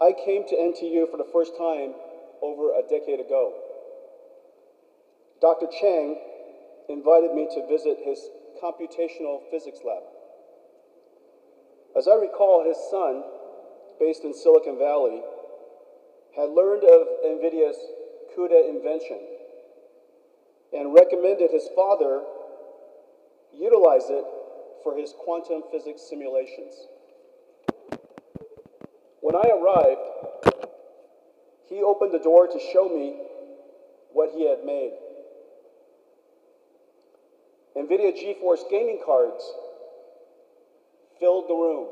I came to NTU for the first time over a decade ago. Dr. Chang invited me to visit his computational physics lab. As I recall, his son, based in Silicon Valley, had learned of NVIDIA's CUDA invention and recommended his father utilize it for his quantum physics simulations. When I arrived, he opened the door to show me what he had made. NVIDIA GeForce gaming cards filled the room,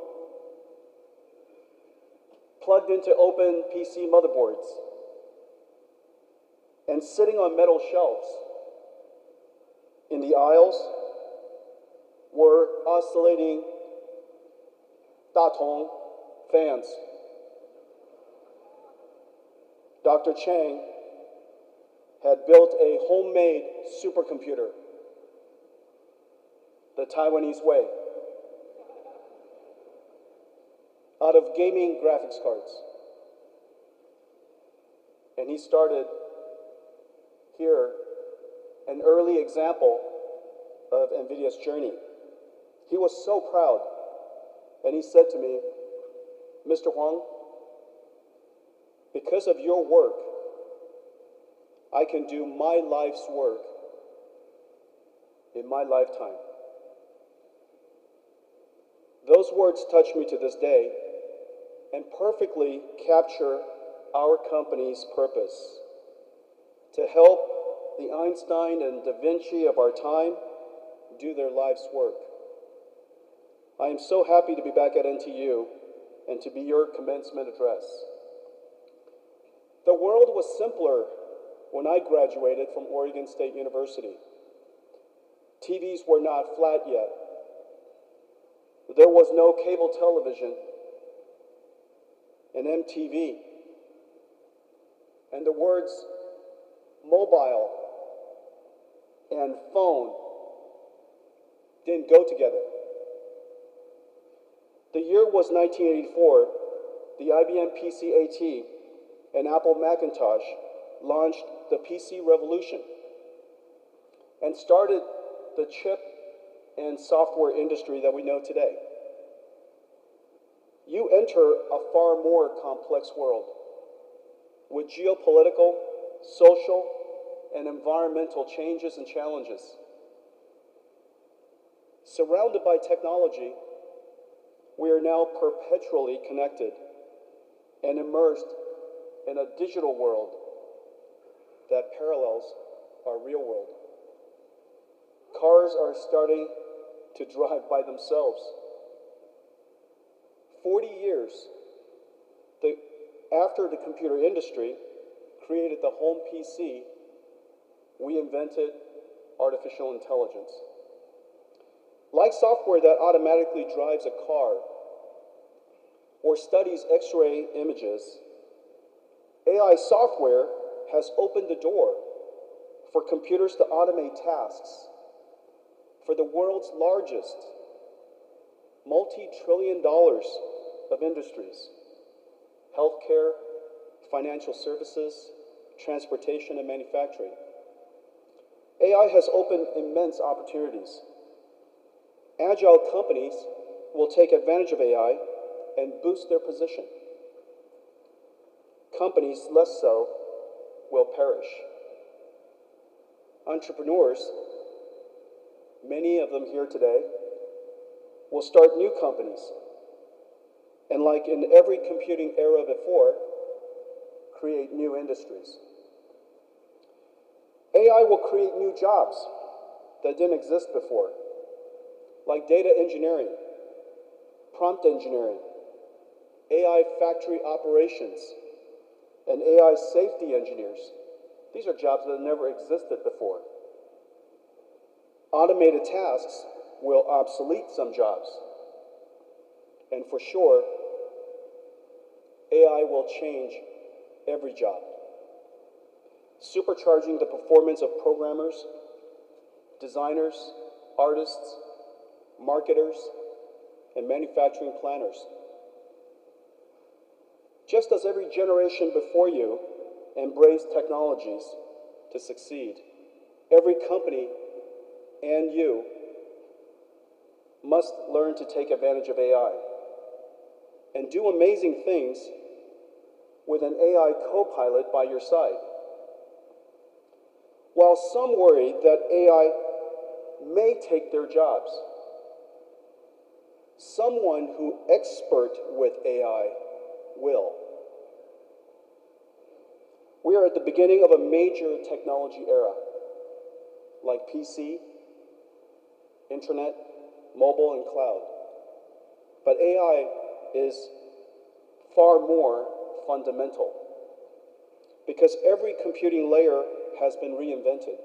plugged into open PC motherboards, and sitting on metal shelves in the aisles were oscillating Datong fans. Dr. Chang had built a homemade supercomputer, the Taiwanese way, out of gaming graphics cards. And he started here an early example of NVIDIA's journey. He was so proud, and he said to me, "Mr. Huang, because of your work, I can do my life's work in my lifetime." Those words touch me to this day and perfectly capture our company's purpose: to help the Einstein and Da Vinci of our time do their life's work. I am so happy to be back at NTU and to be your commencement address. The world was simpler when I graduated from Oregon State University. TVs were not flat yet. There was no cable television and MTV. And the words mobile and phone didn't go together. The year was 1984. The IBM PC-AT and Apple Macintosh launched the PC revolution and started the chip and software industry that we know today. You enter a far more complex world with geopolitical, social, and environmental changes and challenges. Surrounded by technology, we are now perpetually connected and immersed in a digital world that parallels our real world. Cars are starting to drive by themselves. 40 years after the computer industry created the home PC, we invented artificial intelligence. Like software that automatically drives a car or studies X-ray images, AI software has opened the door for computers to automate tasks for the world's largest multi-trillion dollars of industries: healthcare, financial services, transportation, and manufacturing. AI has opened immense opportunities. Agile companies will take advantage of AI and boost their position. Companies less so will perish. Entrepreneurs, many of them here today, will start new companies, and like in every computing era before, create new industries. AI will create new jobs that didn't exist before, like data engineering, prompt engineering, AI factory operations, and AI safety engineers. These are jobs that never existed before. Automated tasks will obsolete some jobs. And for sure, AI will change every job, supercharging the performance of programmers, designers, artists, marketers, and manufacturing planners. Just as every generation before you embraced technologies to succeed, every company and you must learn to take advantage of AI and do amazing things with an AI co-pilot by your side. While some worry that AI may take their jobs, someone who expert with AI will. We are at the beginning of a major technology era, like PC, internet, mobile, and cloud. But AI is far more fundamental because every computing layer has been reinvented.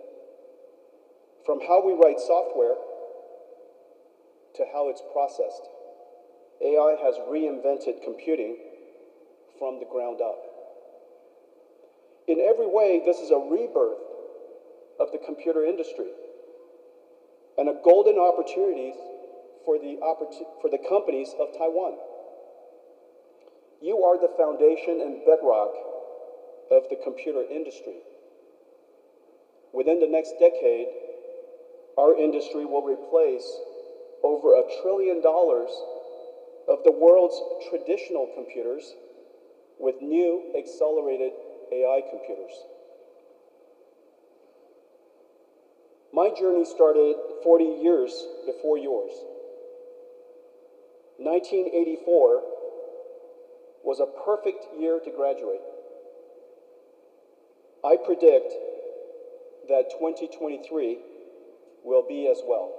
From how we write software to how it's processed, AI has reinvented computing from the ground up. In every way, this is a rebirth of the computer industry and a golden opportunity for the companies of Taiwan. You are the foundation and bedrock of the computer industry. Within the next decade, our industry will replace over $1 trillion of the world's traditional computers with new accelerated AI computers. My journey started 40 years before yours. 1984 was a perfect year to graduate. I predict that 2023 will be as well.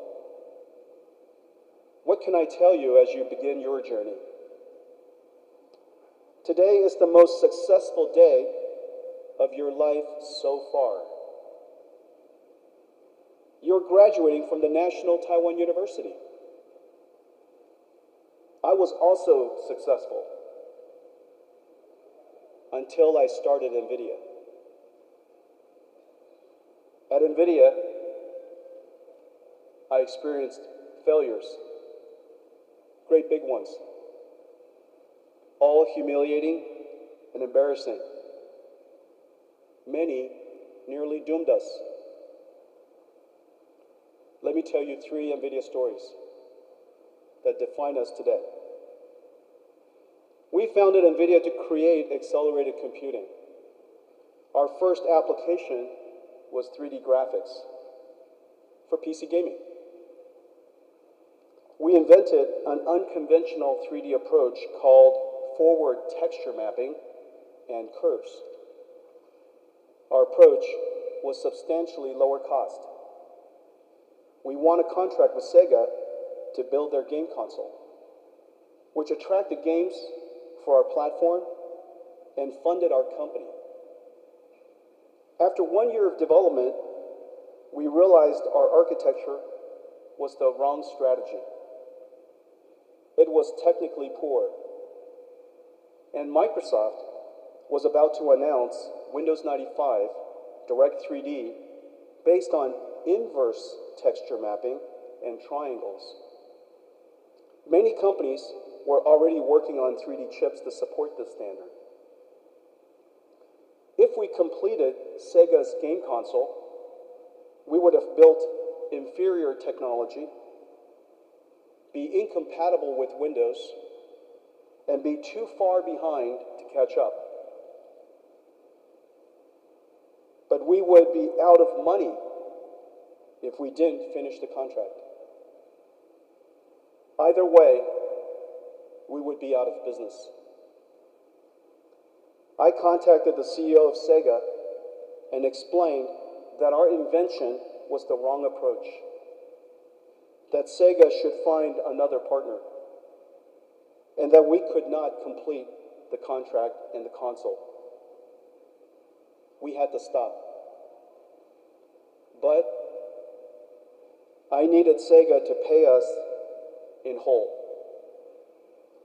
What can I tell you as you begin your journey? Today is the most successful day of your life so far. You're graduating from the National Taiwan University. I was also successful until I started NVIDIA. At NVIDIA, I experienced failures, great big ones, all humiliating and embarrassing. Many nearly doomed us. Let me tell you 3 NVIDIA stories that define us today. We founded NVIDIA to create accelerated computing. Our first application was 3D graphics for PC gaming. We invented an unconventional 3D approach called forward texture mapping and curves. Our approach was substantially lower cost. We won a contract with Sega to build their game console, which attracted games for our platform and funded our company. After 1 year of development, we realized our architecture was the wrong strategy. It was technically poor. And Microsoft was about to announce Windows 95 Direct 3D based on inverse texture mapping and triangles. Many companies were already working on 3D chips to support this standard. If we completed Sega's game console, we would have built inferior technology, be incompatible with Windows, and be too far behind to catch up. But we would be out of money if we didn't finish the contract. Either way, we would be out of business. I contacted the CEO of Sega and explained that our invention was the wrong approach, that Sega should find another partner, and that we could not complete the contract and the console. We had to stop. But I needed Sega to pay us in whole,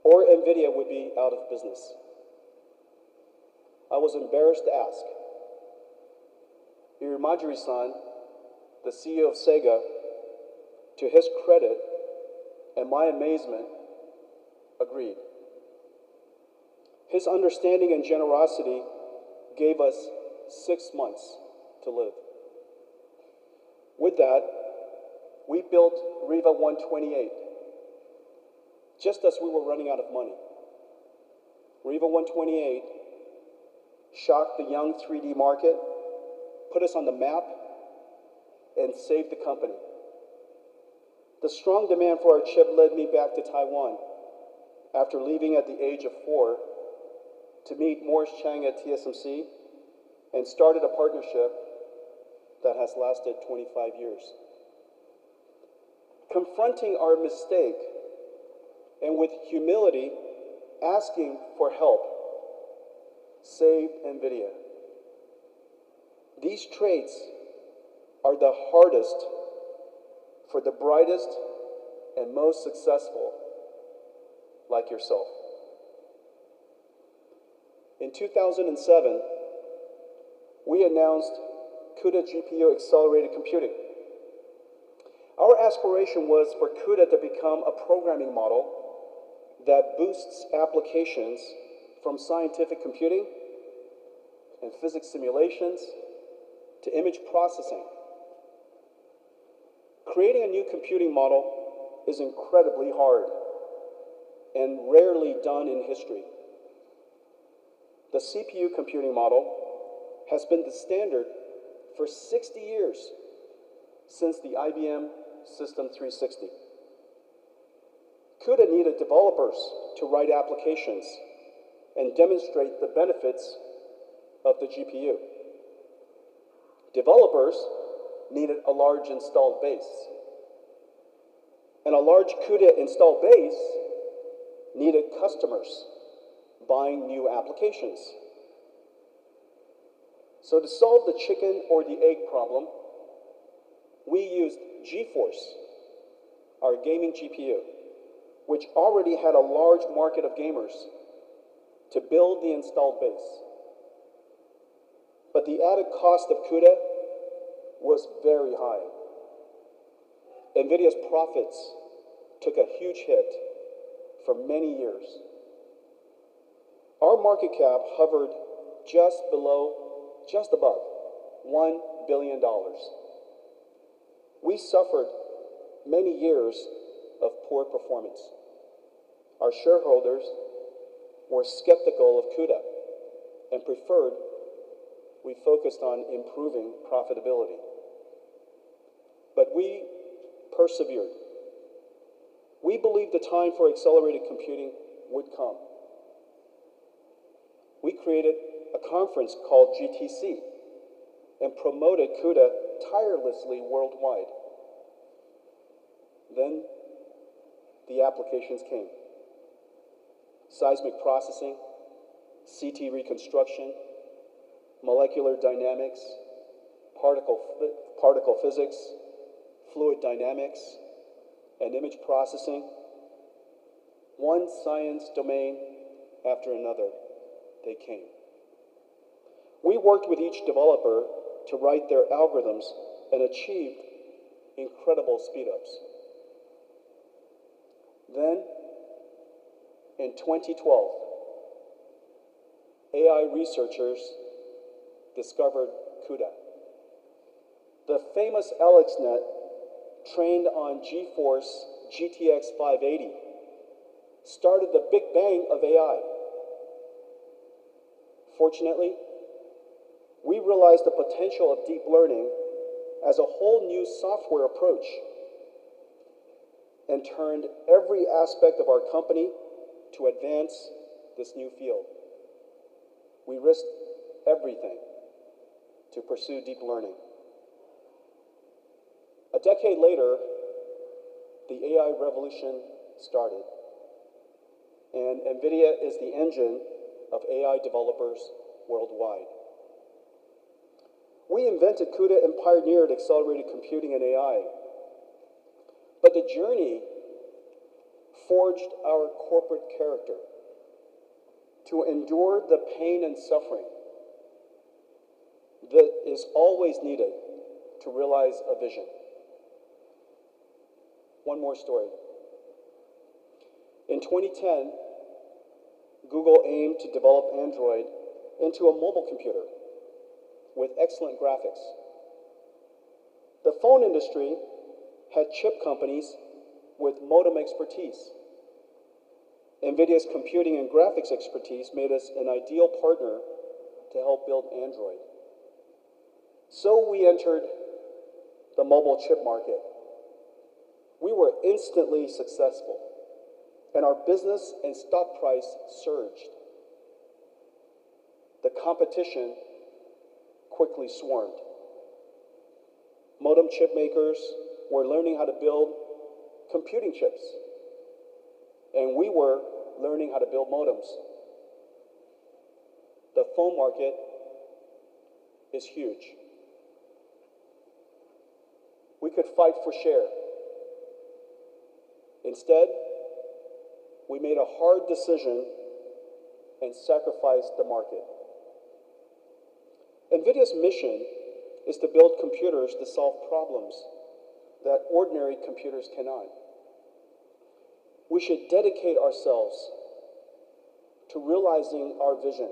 or NVIDIA would be out of business. I was embarrassed to ask. Irimajiri-san, the CEO of Sega, to his credit and my amazement, agreed. His understanding and generosity gave us 6 months to live. With that, we built Riva 128, just as we were running out of money. Riva 128 shocked the young 3D market, put us on the map, and saved the company. The strong demand for our chip led me back to Taiwan after leaving at the age of 4 to meet Morris Chang at TSMC and started a partnership that has lasted 25 years. Confronting our mistake and with humility asking for help saved NVIDIA. These traits are the hardest for the brightest and most successful like yourself. In 2007, we announced CUDA GPU accelerated computing. Our aspiration was for CUDA to become a programming model that boosts applications from scientific computing and physics simulations to image processing. Creating a new computing model is incredibly hard and rarely done in history. The CPU computing model has been the standard for 60 years, since the IBM System 360. CUDA needed developers to write applications and demonstrate the benefits of the GPU. Developers needed a large installed base. And a large CUDA installed base needed customers buying new applications. So to solve the chicken or the egg problem, we used GeForce, our gaming GPU, which already had a large market of gamers, to build the installed base. But the added cost of CUDA was very high. NVIDIA's profits took a huge hit for many years. Our market cap hovered just above $1 billion. We suffered many years of poor performance. Our shareholders were skeptical of CUDA and preferred we focused on improving profitability. But we persevered. We believed the time for accelerated computing would come. We created a conference called GTC and promoted CUDA tirelessly worldwide. Then the applications came. Seismic processing, CT reconstruction, molecular dynamics, particle physics, fluid dynamics, and image processing. One science domain after another, they came. We worked with each developer to write their algorithms and achieved incredible speedups. Then, in 2012, AI researchers discovered CUDA. The famous AlexNet, trained on GeForce GTX 580, started the Big Bang of AI. Fortunately, we realized the potential of deep learning as a whole new software approach and turned every aspect of our company to advance this new field. We risked everything to pursue deep learning. A decade later, the AI revolution started, and NVIDIA is the engine of AI developers worldwide. We invented CUDA and pioneered accelerated computing and AI. But the journey forged our corporate character to endure the pain and suffering that is always needed to realize a vision. One more story. In 2010, Google aimed to develop Android into a mobile computer with excellent graphics. The phone industry had chip companies with modem expertise. NVIDIA's computing and graphics expertise made us an ideal partner to help build Android. So we entered the mobile chip market. We were instantly successful, and our business and stock price surged. The competition quickly swarmed. Modem chip makers were learning how to build computing chips, and we were learning how to build modems. The phone market is huge. We could fight for share. Instead, we made a hard decision and sacrificed the market. NVIDIA's mission is to build computers to solve problems that ordinary computers cannot. We should dedicate ourselves to realizing our vision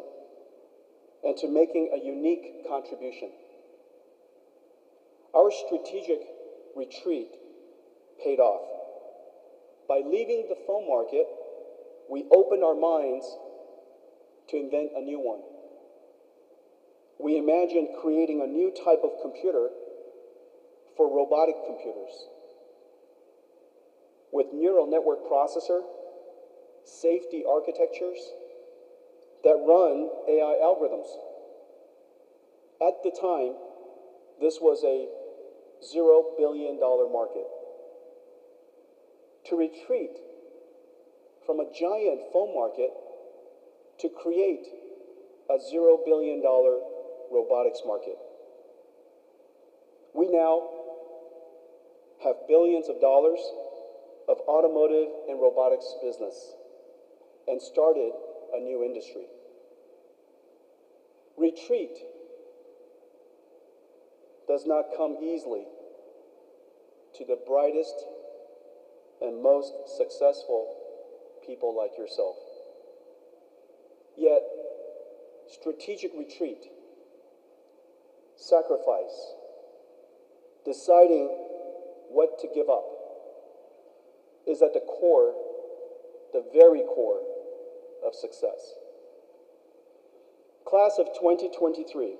and to making a unique contribution. Our strategic retreat paid off. By leaving the phone market, we opened our minds to invent a new one. We imagined creating a new type of computer for robotic computers with neural network processor, safety architectures that run AI algorithms. At the time, this was a $0 billion market. To retreat from a giant phone market to create a $0 billion robotics market. We now have billions of dollars of automotive and robotics business and started a new industry. Retreat does not come easily to the brightest and most successful people like yourself. Yet, strategic retreat, sacrifice, deciding what to give up, is at the core, the very core of success. Class of 2023,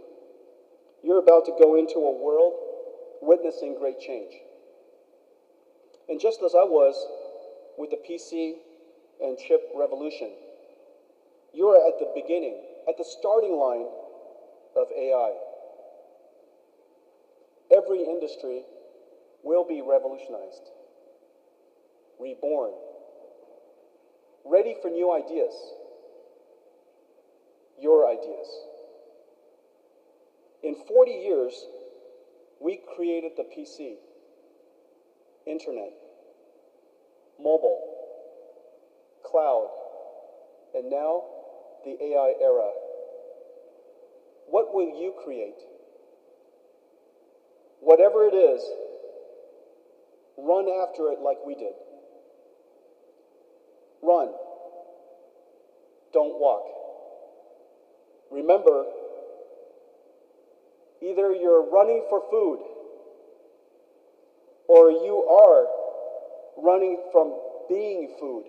you're about to go into a world witnessing great change. And just as I was with the PC and chip revolution, you're at the beginning, at the starting line of AI. Every industry will be revolutionized, reborn, ready for new ideas, your ideas. In 40 years, we created the PC, internet, mobile, cloud, and now the AI era. What will you create? Whatever it is, run after it like we did. Run. Don't walk. Remember, either you're running for food or you are running from being food.